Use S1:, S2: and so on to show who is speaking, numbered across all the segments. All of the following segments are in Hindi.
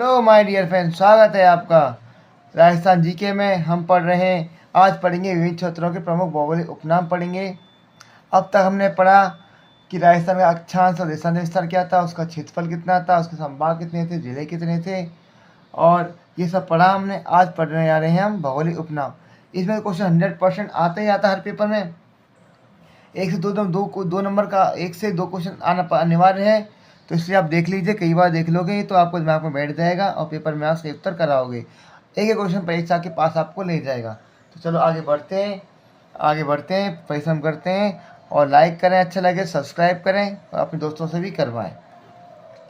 S1: हेलो माय डियर फ्रेंड, स्वागत है आपका। राजस्थान जीके में हम पढ़ रहे हैं। आज पढ़ेंगे विभिन्न क्षेत्रों के प्रमुख भौगोलिक उपनाम पढ़ेंगे। अब तक हमने पढ़ा कि राजस्थान का अक्षांश और देशांतर विस्तार क्या था, उसका क्षेत्रफल कितना था, उसके संभाग कितने थे, जिले कितने थे, और ये सब पढ़ा हमने। आज पढ़ने जा रहे हैं हम भौगोलिक उपनाम। इसमें क्वेश्चन 100% आता ही आता हर पेपर में। एक से दो नंबर का, एक से दो क्वेश्चन आना अनिवार्य है। तो इसलिए आप देख लीजिए, कई बार देख लोगे तो आपको दिमाग में बैठ जाएगा और पेपर में आप सही उत्तर कराओगे। एक एक क्वेश्चन परीक्षा के पास आपको ले जाएगा। तो चलो आगे बढ़ते हैं, परिश्रम करते हैं और लाइक करें, अच्छा लगे सब्सक्राइब करें और अपने दोस्तों से भी करवाएं,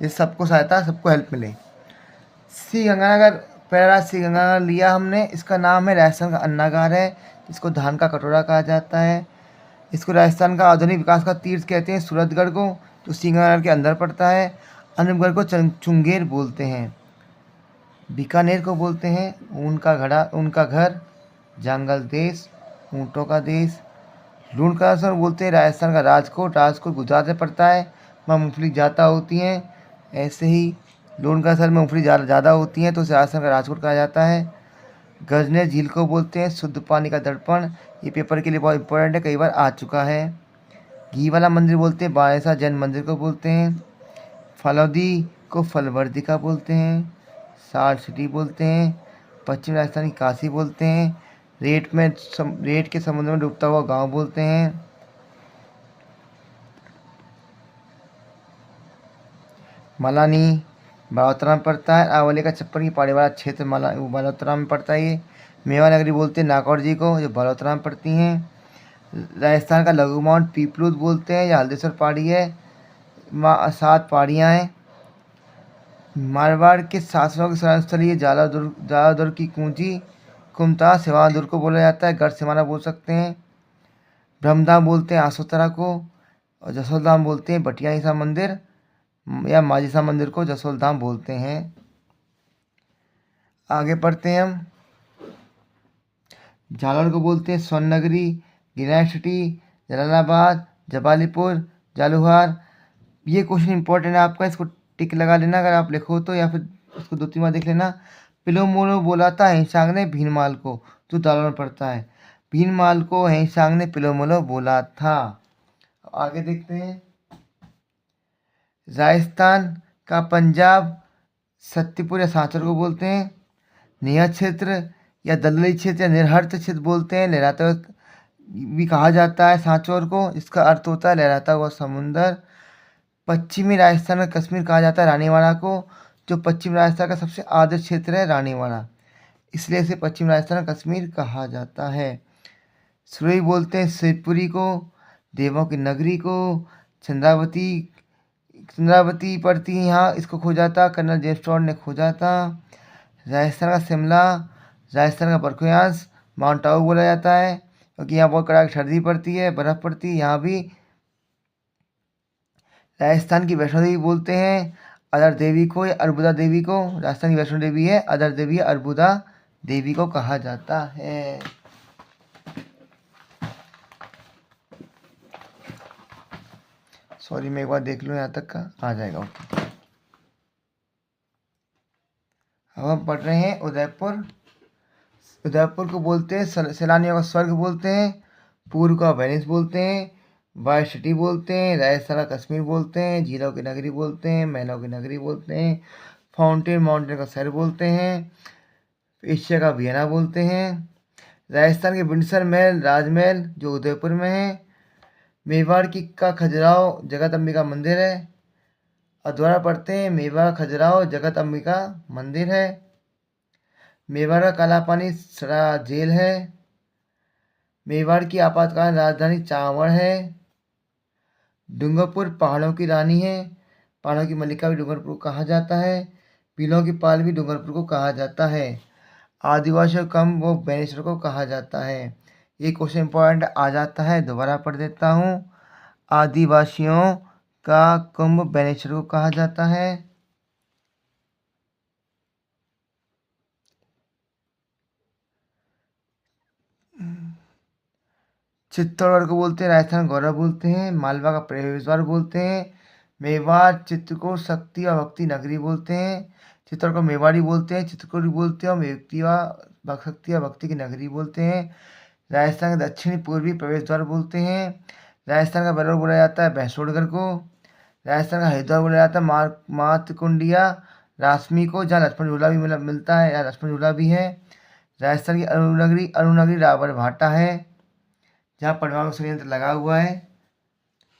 S1: जिससे सबको सहायता, सबको हेल्प मिले। श्री गंगानगर, पहला श्री गंगानगर लिया हमने। इसका नाम है राजस्थान का अन्नागार है। इसको धान का कटोरा कहा जाता है। इसको राजस्थान का आधुनिक विकास का तीर्थ कहते हैं। सूरतगढ़ को, जो सिंगानगर के अंदर पड़ता है। अनूपगढ़ को चुंगेर बोलते हैं। बीकानेर को बोलते हैं उनका घर, जंगल देश, ऊँटों का देश। लूणकरण बोलते हैं राजस्थान का राजकोट गुजरात में पड़ता है। वहाँ मूँगफली ज़्यादा होती हैं। ऐसे ही लूणकरण में मूँगफली ज़्यादा होती हैं तो उसे राजस्थान का राजकोट कहा जाता है। गजनेर झील को बोलते हैं शुद्ध पानी का दर्पण। ये पेपर के लिए बहुत इंपॉर्टेंट है, कई बार आ चुका है। घी वाला मंदिर बोलते हैं बाणेसा जैन मंदिर को बोलते हैं। फलौदी को फलवर्दिका बोलते हैं। साल्ट सिटी बोलते हैं। पश्चिम राजस्थान की काशी बोलते हैं। रेत के समुद्र में डूबता हुआ गांव बोलते हैं। मलानी बालोतरा में पड़ता है। अरावली का छप्पन की पहाड़ी वाला क्षेत्र बालोतरा में पड़ता है। ये मेवा नगरी बोलते हैं नागौर जी को, जो बालोतरा में पड़ती हैं। राजस्थान का लघु माउंट पीपलूद बोलते हैं, यह हल्देश्वर पहाड़ी है। 7 पहाड़ियाँ हैं। मारवाड़ के शासकों की शरण स्थली है जालादुर्ग की कूंजी कुमता सिवान को बोला जाता है, गढ़ सिमाना बोल सकते हैं। ब्रह्मधाम बोलते हैं आसोतरा को, और जसोलधाम बोलते हैं बटिया ईसा मंदिर या माजिसा मंदिर को जसोलधाम बोलते हैं। आगे पढ़ते हैं हम। झालावाड़ को बोलते हैं स्वर्ण नगरी, गिरनार सिटी, जलालाबाद, जबालीपुर, जालूहार। ये क्वेश्चन इंपॉर्टेंट है आपका, इसको टिक लगा लेना अगर आप लिखो तो, या फिर इसको 2-3 बार देख लेना। पिलोमोलो बोला था हिंसांग ने भीनमाल को, जो दालों में पड़ता है। भीनमाल को हिंसांग ने पिलोमोलो बोला था। आगे देखते हैं। राजस्थान का पंजाब सत्तीपुर या सांचौर को बोलते हैं। नियत क्षेत्र या दलदली क्षेत्र या निर्हर्त क्षेत्र बोलते हैं। लहराता हुआ भी कहा जाता है सांचौर को, इसका अर्थ होता है लहराता हुआ समुंदर। पश्चिमी राजस्थान का कश्मीर कहा जाता है रानीवाड़ा को, जो पश्चिम राजस्थान का सबसे आदर्श क्षेत्र है रानीवाड़ा, इसलिए इसे पश्चिम राजस्थान का कश्मीर कहा जाता है। सुरई बोलते हैं शिवपुरी को, देवों की नगरी को। चंद्रावती पड़ती है यहाँ, इसको खोजा था कर्नल जेम्स टॉड ने, खोजा था। राजस्थान का शिमला, राजस्थान का बरखुयांश माउंट आबू बोला जाता है, क्योंकि यहाँ बहुत कड़ाके सर्दी पड़ती है, बर्फ़ पड़ती है यहाँ भी। राजस्थान की वैष्णो देवी बोलते हैं अदर देवी को या अर्बुदा देवी को। राजस्थान की वैष्णो देवी है, अदर देवी है, अर्बुदा देवी को कहा जाता है। सॉरी, मैं एक बार देख लूँ यहाँ तक का आ जाएगा। ओके, अब हम पढ़ रहे हैं उदयपुर। उदयपुर को बोलते हैं सैलानियों का स्वर्ग बोलते हैं। पूर्व का वेनिस बोलते हैं। वाइट सिटी बोलते हैं। राजस्थान का कश्मीर बोलते हैं। झीलों की नगरी बोलते हैं। महलों की नगरी बोलते हैं। माउंटेन का शहर बोलते हैं। एशिया का वियना बोलते हैं। राजस्थान के बिंदसर महल, राजमहल, जो उदयपुर में है। मेवाड़ की का खजुराहो जगत अंबिका मंदिर है। अद्वारा पढ़ते हैं मेवाड़ खजुराहो जगत अंबिका मंदिर है। मेवाड़ का काला पानी सड़ा जेल है। मेवाड़ की आपातकालीन राजधानी चांवड़ है। डूंगरपुर पहाड़ों की रानी है, पहाड़ों की मल्लिका भी डूंगरपुर को कहा जाता है। पीलों की पाल भी डूंगरपुर को कहा जाता है। आदिवासियों कम वो बेनेश्वर को कहा जाता है। ये क्वेश्चन इंपॉर्टेंट आ जाता है, दोबारा पढ़ देता हूँ। आदिवासियों का कुंभ बेनेश्वर को कहा जाता है। चित्तौड़गढ़ को बोलते हैं राजस्थान गौरव बोलते हैं। मालवा का प्रवेश द्वार बोलते हैं। मेवाड़ चित्रकूट शक्ति और भक्ति नगरी बोलते हैं। चित्तौड़ को मेवाड़ी बोलते हैं, चित्रकूट भी बोलते हैं, और व्यक्तिवा शक्ति या भक्ति की नगरी बोलते हैं। राजस्थान के दक्षिणी पूर्वी प्रवेश द्वार बोलते हैं। राजस्थान का बरौर बोला जाता है भैंसोड़गढ़ को। राजस्थान का हरिद्वार बोला जाता है मातकुंडिया रासमी को, जहाँ लक्ष्मण झूला भी मिलता है, या लक्ष्मण झूला भी है। राजस्थान की अरुणनगरी रावण भाटा है, जहाँ परमाणु संयंत्र लगा हुआ है।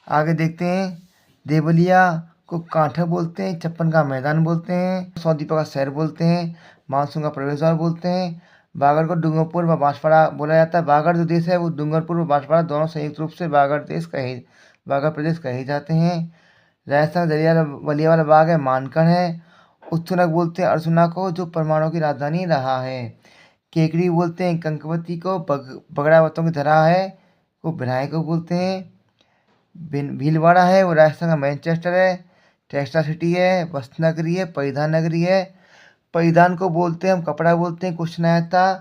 S1: आगे देखते हैं, देवलिया को कांठा बोलते हैं, छप्पन का मैदान बोलते हैं, सौदीपा का शहर बोलते हैं, मानसून का प्रवेश द्वार बोलते हैं। बागड़ को डूंगरपुर व बांसवाड़ा बोला जाता है। बागड़ जो देश है वो डूंगरपुर व बांसवाड़ा दोनों संयुक्त रूप से बागड़ प्रदेश कहे जाते हैं। राजस्थान का वलिया वाला बाग है मानकड़ है। उत्तुनक बोलते हैं अरसुना को, जो परमाणु की राजधानी रहा है। केकड़ी बोलते हैं कंकवती को, बगड़ावतों की धरा है वो भिनाई को बोलते हैं। भीलवाड़ा है वो राजस्थान का मैनचेस्टर है, टेक्सटाइल सिटी है, वस्त्र नगरी है, परिधान नगरी है। परिधान को बोलते हैं हम कपड़ा बोलते हैं। क्वेश्चन आया था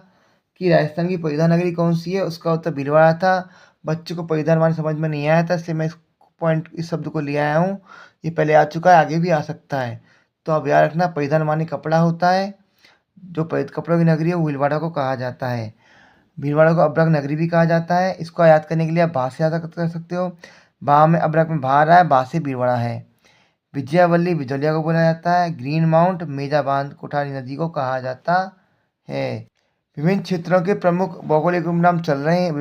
S1: कि राजस्थान की परिधान नगरी कौन सी है, उसका उत्तर भीलवाड़ा था। बच्चों को परिधान माने समझ में नहीं आया था, इसलिए मैं इस शब्द को ले आया हूँ। ये पहले आ चुका है, आगे भी आ सकता है, तो अब याद रखना परिधान माने कपड़ा होता है। जो कपड़ों की नगरी है वो भीलवाड़ा को कहा जाता है। भीलवाड़ा को अब्रक नगरी भी कहा जाता है। इसको याद करने के लिए आप भा से याद कर सकते हो। भा में अब्रक में भा रहा है, भा से भीलवाड़ा है। विजयावल्ली बिजौलिया को बोला जाता है। ग्रीन माउंट मेजा बांध कोठारी नदी को कहा जाता है। विभिन्न क्षेत्रों के प्रमुख भौगोलिक उपनाम चल रहे हैं।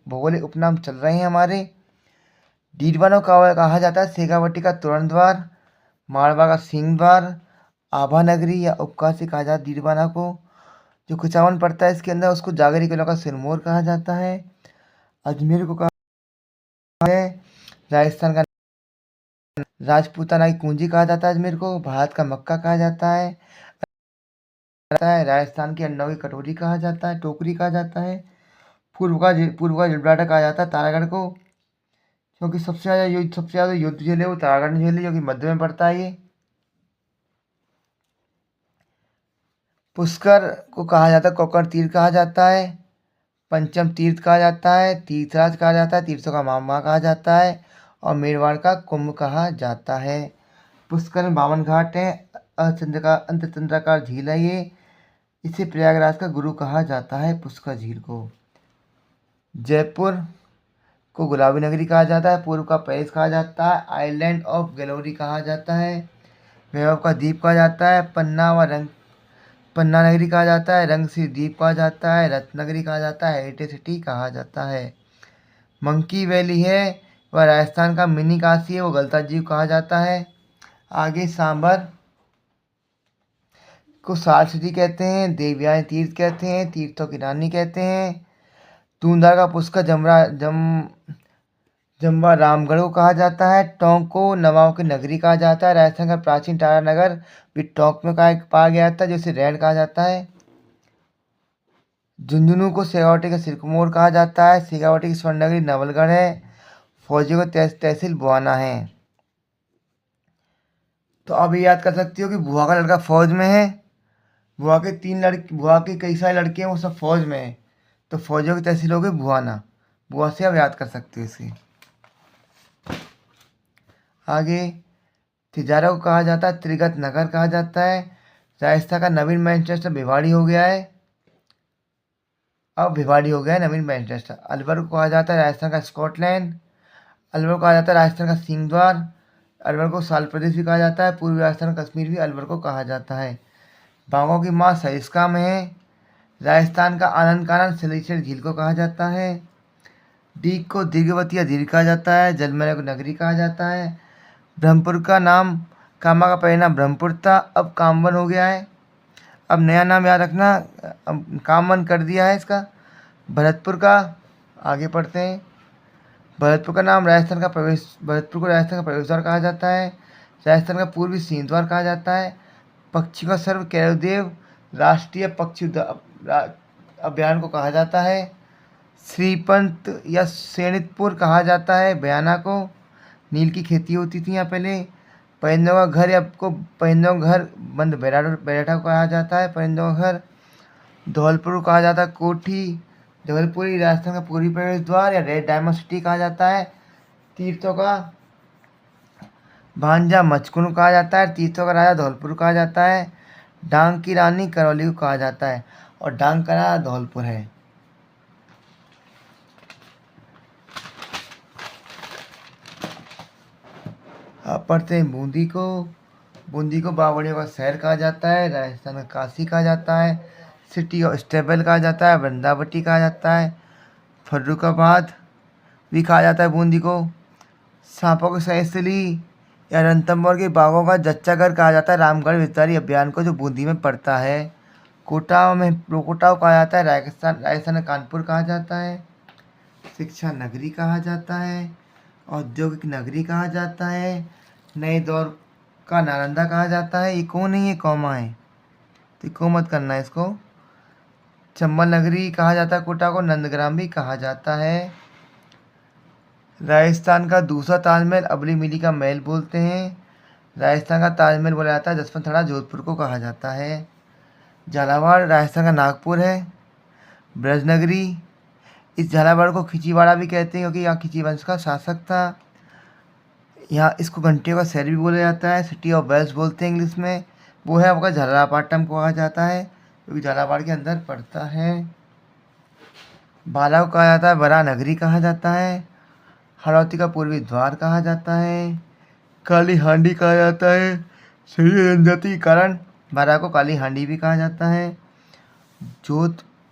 S1: भौगोलिक उपनाम चल रहे हैं हमारे। डीडवाना को कहा जाता है शेखावटी का तोरण द्वार, मारवा का सिंह द्वार, आभा नगरी या उपकाशी कहा जाता है डीडवाना को। जो कुचावन पड़ता है इसके अंदर उसको जागरी किला का सिरमौर कहा जाता है। अजमेर को कहा है राजस्थान का राजपूताना की कुंजी कहा जाता है। अजमेर को भारत का मक्का कहा जाता है। राजस्थान की अन्नों की कटोरी कहा जाता है, टोकरी कहा जाता है। पूर्व का जिब्राल्टर कहा जाता है तारागढ़ को, क्योंकि सबसे ज़्यादा युद्ध झेले वो तारागढ़ ने झेले, जो कि मध्य में पड़ता है ये। पुष्कर को कहा जाता है कोकण तीर्थ कहा जाता है, पंचम तीर्थ कहा जाता है, तीर्थराज कहा जाता है, तीर्थों का मामा कहा जाता है, और मेरवाड़ का कुंभ कहा जाता है। पुष्कर में 52 घाट हैं। अंतचंद्राकार झील है ये। इसे प्रयागराज का गुरु कहा जाता है पुष्कर झील को। जयपुर को गुलाबी नगरी कहा जाता है, पूर्व का पेरिस कहा जाता है, आइलैंड ऑफ ग्लोरी कहा जाता है, वैभव का द्वीप कहा जाता है, पन्ना नगरी कहा जाता है, रंगसिर द्वीप कहा जाता है, रत्नगरी कहा जाता है, हेरिटेज सिटी कहा जाता है। मंकी वैली है वह राजस्थान का मिनी काशी है, वो गलता जीव कहा जाता है। आगे सांबर को साल सिटी कहते हैं, देवयानी तीर्थ कहते हैं, तीर्थों की रानी कहते हैं। दूनधार का पुष्कर जम्वा रामगढ़ को कहा जाता है। टोंक को नवाओं की नगरी कहा जाता है। राजस्थान का प्राचीन टारा नगर भी टोंक में पाया गया था, जिसे रैण कहा जाता है। झुंझुनू को शेखावटी का सिरमौर कहा जाता है। शेखावटी की स्वर्ण नगरी नवलगढ़ है। फौजी को तहसील बुआना है। तो अब ये याद कर सकती हो कि बुआ का लड़का फौज में है, बुआ के कई सारे लड़के हैं वो सब फौज में है, तो फौजियों की तहसील हो गई बुआना। बुआ से आप याद कर सकते हो इसे। आगे तिजारा को कहा जाता है त्रिगत नगर कहा जाता है। राजस्थान का नवीन मैनचेस्टर भिवाड़ी हो गया है, अब भिवाड़ी हो गया है नवीन मैनचेस्टर। अलवर को कहा जाता है राजस्थान का स्कॉटलैंड। अलवर को कहा जाता है राजस्थान का सिंह द्वार। अलवर को साल प्रदेश भी कहा जाता है। पूर्वी राजस्थान कश्मीर भी अलवर को कहा जाता है। बाघों की माँ सरिस्का में है। राजस्थान का आनंद कानन सिलेश्वर झील को कहा जाता है। दीघ को दीर्घवती या दीर्घ कहा जाता है। जलमैया को नगरी कहा जाता है। ब्रह्मपुर का नाम कामा का पहले नाम ब्रह्मपुर था, अब कामवन हो गया है। अब नया नाम याद रखना, अब कामवन कर दिया है इसका। भरतपुर का आगे पढ़ते हैं। भरतपुर को राजस्थान का प्रवेश द्वार कहा जाता है। राजस्थान का पूर्वी सिंह द्वार कहा जाता है। पक्षी का सर्व कैरवदेव राष्ट्रीय पक्षी अभ्यारण्य को कहा जाता है। श्रीपंत या सैनितपुर कहा जाता है बयाना को। नील की खेती होती थी यहाँ पहले। परिंदों का घर या आपको परिंदों का घर बंद बैराठा को कहा जाता है परिंदों का घर। धौलपुर को कहा जाता है कोठी। जबलपुरी राजस्थान का पूर्वी प्रवेश द्वार या रेड डायमंड सिटी कहा जाता है। तीर्थों का भांजा मचकुन को कहा जाता है, तीर्थों का राजा धौलपुर कहा जाता है, डांग की रानी करौली को कहा जाता है, और डांग का राजा धौलपुर है। अब पढ़ते हैं बूंदी को। बूंदी को बावड़ियों का शहर कहा जाता है, राजस्थान का काशी कहा जाता है, सिटी ऑफ स्टेबल कहा जाता है, वृंदावटी कहा जाता है, फर्रुखाबाद भी कहा जाता है बूंदी को। सांपों की सहेसली या रणथंभौर के बाघों का जच्चाघर कहा जाता है रामगढ़ विस्तारी अभियान को, जो बूंदी में पड़ता है। कोटा में कोटा कहा जाता है, राजस्थान में कानपुर कहा जाता है। शिक्षा नगरी कहा जाता है, औद्योगिक नगरी कहा जाता है, नए दौर का नालंदा कहा जाता है। ये कौन है, ये कौमा है, तो को मत करना है इसको। चंबल नगरी कहा जाता है कोटा को, नंदग्राम भी कहा जाता है। राजस्थान का दूसरा ताजमहल अबली मिली का महल बोलते हैं। राजस्थान का ताजमहल बोला जाता है जसवंत थड़ा जोधपुर को कहा जाता है। झालावाड़ राजस्थान का नागपुर है। ब्रजनगरी, इस झालावाड़ को खिचीवाड़ा भी कहते हैं क्योंकि यहाँ खिची वंश का शासक था। यहाँ इसको घंटियों का शहर भी बोला जाता है, सिटी ऑफ बेल्स बोलते हैं इंग्लिश में। वो है आपका झालापाटम को कहा जाता है क्योंकि झालावाड़ के अंदर पड़ता है। बाला को कहा जाता है बरा नगरी कहा जाता है। हड़ौती का पूर्वी द्वार कहा जाता है। काली हांडी कहा जाता है, शरीर जनजाति के कारण बारा को काली हांडी भी कहा जाता है।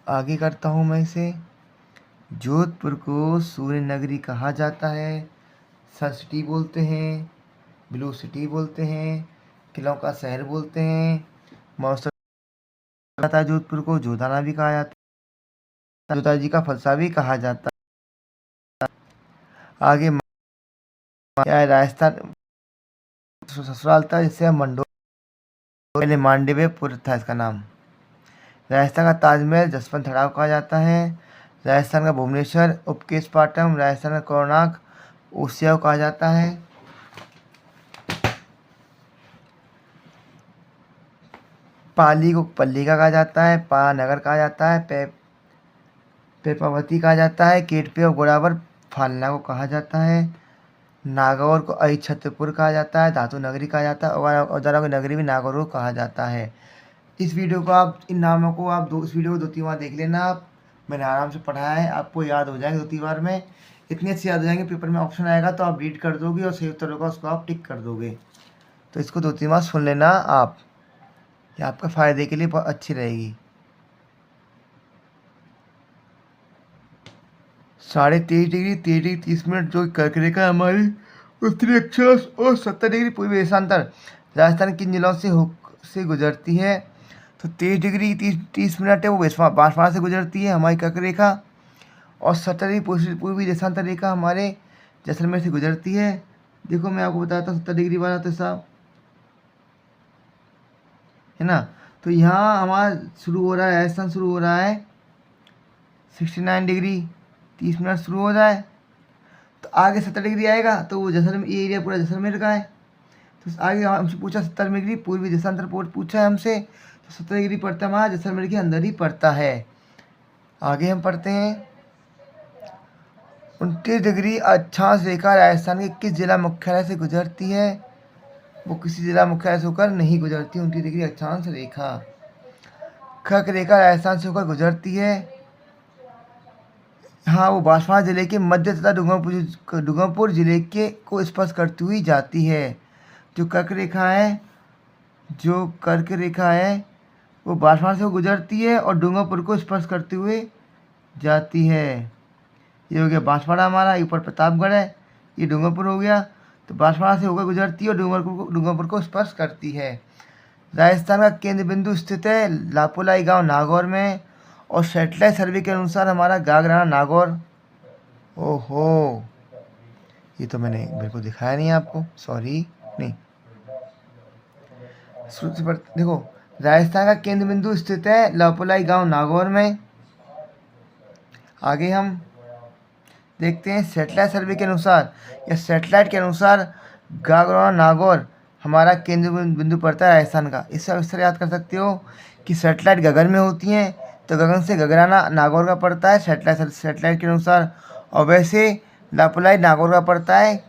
S1: आगे करता हूँ मैं इसे। जोधपुर को सूर्य नगरी कहा जाता है, सन सिटी बोलते हैं, ब्लू सिटी बोलते हैं, किलों का शहर बोलते हैं। मौसम जाता है जोधपुर को जोधाना भी कहा जाता है, जोधा जी का फलसा भी कहा जाता है। आगे क्या है, राजस्थान ससुराल था जिससे मंडोर, पहले मांडवीपुर था इसका नाम। राजस्थान का ताजमहल जसवंत थड़ा कहा जाता है। राजस्थान का भुवनेश्वर उपकेश पाटम, राजस्थान का कोणार्क ओसिया कहा जाता है। पाली को पल्ली का कहा जाता है, पानगर कहा जाता है, पेपावती कहा जाता है, केटपे और गोड़ावर फालना को कहा जाता है। नागौर को अहिछत्रपुर कहा जाता है, धातु नगरी कहा जाता है, और औजारों की नगरी भी नागौर को कहा जाता है। इस वीडियो को आप इन नामों को आप इस वीडियो को 2-3 बार देख लेना आप। मैंने आराम से पढ़ाया है, आपको याद हो जाएंगे 2-3 बार में, इतनी अच्छी याद हो जाएंगे। पेपर में ऑप्शन आएगा तो आप रीड कर दोगे और सही उत्तर होगा उसको आप टिक कर दोगे। तो इसको 2-3 बार सुन लेना आप, ये आपके फ़ायदे के लिए बहुत अच्छी रहेगी। 23.5 डिग्री 23 डिग्री 30 मिनट जो कर्क रेखा है हमारी, उत्तरी अक्षांश और 70 डिग्री पूर्वी देशांतर राजस्थान किन जिलों से गुजरती है। तो 23 डिग्री 30 मिनट है वो बांसवाड़ा से गुजरती है हमारी कर्क रेखा, और 70 डिग्री पूर्वी देशांतर रेखा हमारे जैसलमेर से गुजरती है। देखो मैं आपको बताता हूँ 70 डिग्री वाला तो साहब है ना, तो यहाँ हमारा शुरू हो रहा है, राजस्थान शुरू हो रहा है 69 डिग्री 30 मिनट शुरू हो जाए, तो आगे 70 डिग्री आएगा तो वो जैसलमेर, ये एरिया पूरा जैसलमेर का है। तो आगे हमसे पूछा 70 डिग्री पूर्वी देशांतर पूछा है हमसे, तो 70 डिग्री पड़ता है हमारा जैसलमेर के अंदर ही पड़ता है। आगे हम पढ़ते हैं 29 डिग्री अक्षांश रेखा राजस्थान के किस जिला मुख्यालय से गुजरती है। वो किसी जिला मुख्यालय से होकर नहीं गुजरती 29 डिग्री अक्षांश रेखा। कर्क रेखा राजस्थान से होकर गुजरती है, हाँ वो बांसवाड़ा जिले के मध्य तथा डूंगरपुर जिले के को स्पर्श करती हुई जाती है। जो कर्क रेखा है वो बांसवाड़ा से गुजरती है और डूंगरपुर को स्पर्श करते हुए जाती है। ये हो गया बांसवाड़ा हमारा, ऊपर प्रतापगढ़ है, ये डूंगरपुर हो गया। तो बांसवाड़ा से होकर गुजरती है और डूंगरपुर को स्पर्श करती है। राजस्थान का केंद्र बिंदु स्थित है लापोलाई गांव नागौर में, और सैटेलाइट सर्वे के अनुसार हमारा गागराना नागौर। ओहो, ये तो मैंने बिल्कुल दिखाया नहीं आपको, सॉरी। नहीं, देखो राजस्थान का केंद्र बिंदु स्थित है लापोलाई गांव नागौर में। आगे हम देखते हैं सैटेलाइट सर्वे के अनुसार या सैटेलाइट के अनुसार गागराना नागौर हमारा केंद्र बिंदु पड़ता है राजस्थान का। इससे अक्सर याद कर सकते हो कि सैटेलाइट गगन में होती हैं, तो गगन से गगराना नागौर का पड़ता है सैटेलाइट के अनुसार, और वैसे लापोलाई नागौर का पड़ता है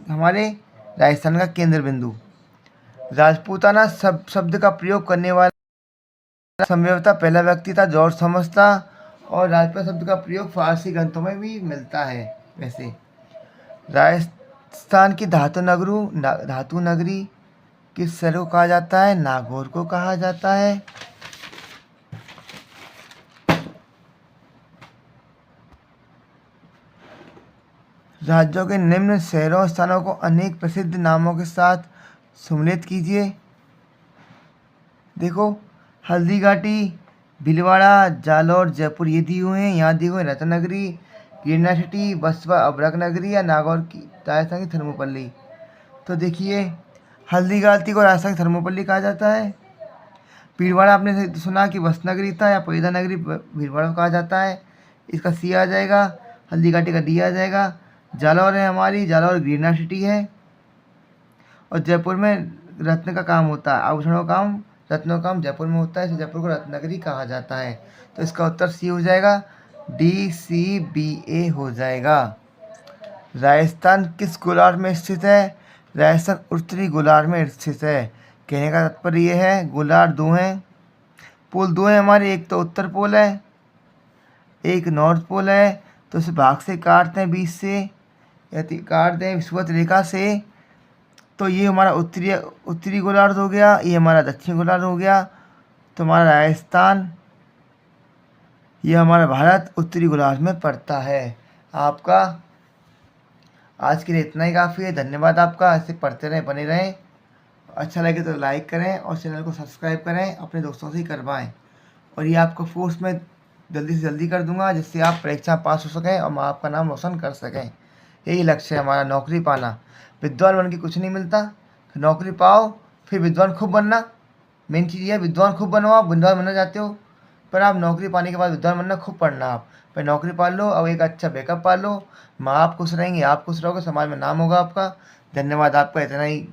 S1: हमारे राजस्थान का केंद्र बिंदु। राजपूताना शब्द का प्रयोग करने वाला संभवतः पहला व्यक्ति था जॉर्ज थॉमस था, और राजपूत शब्द का प्रयोग फारसी ग्रंथों में भी मिलता है। वैसे राजस्थान की धातु नगरी किस शहर को कहा जाता है? नागौर को कहा जाता है। राज्यों के निम्न शहरों स्थानों को अनेक प्रसिद्ध नामों के साथ सम्मिलित कीजिए। देखो, हल्दीघाटी, भीलवाड़ा, जालौर, जयपुर ये दिए हुए हैं। यहाँ दिए हुए रत्नगिरी, गिरना सिटी, बसवा, अभ्रक नगरी या नागौर की राजस्थान की थर्मोपल्ली। तो देखिए, हल्दीघाटी को राजस्थान की थर्मोपल्ली कहा जाता है। भीलवाड़ा आपने सुना कि बसनगरी था या पैदा नगरी भीलवाड़ा को कहा जाता है, इसका सी आ जाएगा। हल्दीघाटी का डी आ जाएगा। जालौर है हमारी, जालौर गिरना सिटी है। और जयपुर में रत्न का काम होता है, आभूषणों का काम, रत्नों का काम जयपुर में होता है, इसलिए जयपुर को रत्नगिरी कहा जाता है। तो इसका उत्तर सी हो जाएगा, DCBA हो जाएगा। राजस्थान किस गोलार्ध में स्थित है? राजस्थान उत्तरी गोलार्ध में स्थित है। कहने का तात्पर्य यह है, गोलार्ध दो हैं, पोल दो हैं हमारे, एक तो उत्तर पोल है, एक नॉर्थ पोल है। तो इस भाग से काटते हैं बीच से, यदि काट दें विषुवत रेखा से, तो ये हमारा उत्तरी गोलार्ध हो गया, ये हमारा दक्षिणी गोलार्ध हो गया। तो हमारा राजस्थान, ये हमारा भारत उत्तरी गोलार्ध में पड़ता है। आपका आज के लिए इतना ही काफ़ी है। धन्यवाद आपका। ऐसे पढ़ते रहें, बने रहें। अच्छा लगे तो लाइक करें और चैनल को सब्सक्राइब करें, अपने दोस्तों से ही करवाएं। और ये आपको फोर्स में जल्दी से जल्दी कर दूंगा, जिससे आप परीक्षा पास हो सकें और आपका नाम रोशन कर सकें। यही लक्ष्य है हमारा, नौकरी पाना। विद्वान बन के कुछ नहीं मिलता, नौकरी पाओ फिर विद्वान खूब बनना। मेन चीज़ ये है, विद्वान खूब बनो। आप विद्वान बनना चाहते हो, पर आप नौकरी पाने के बाद विद्वान बनना खूब पढ़ना। आप पर नौकरी पाल लो, अब एक अच्छा बैकअप पाल लो, माँ आप खुश रहेंगे, आप खुश रहोगे, समाज में नाम होगा आपका। धन्यवाद आपका। इतना ही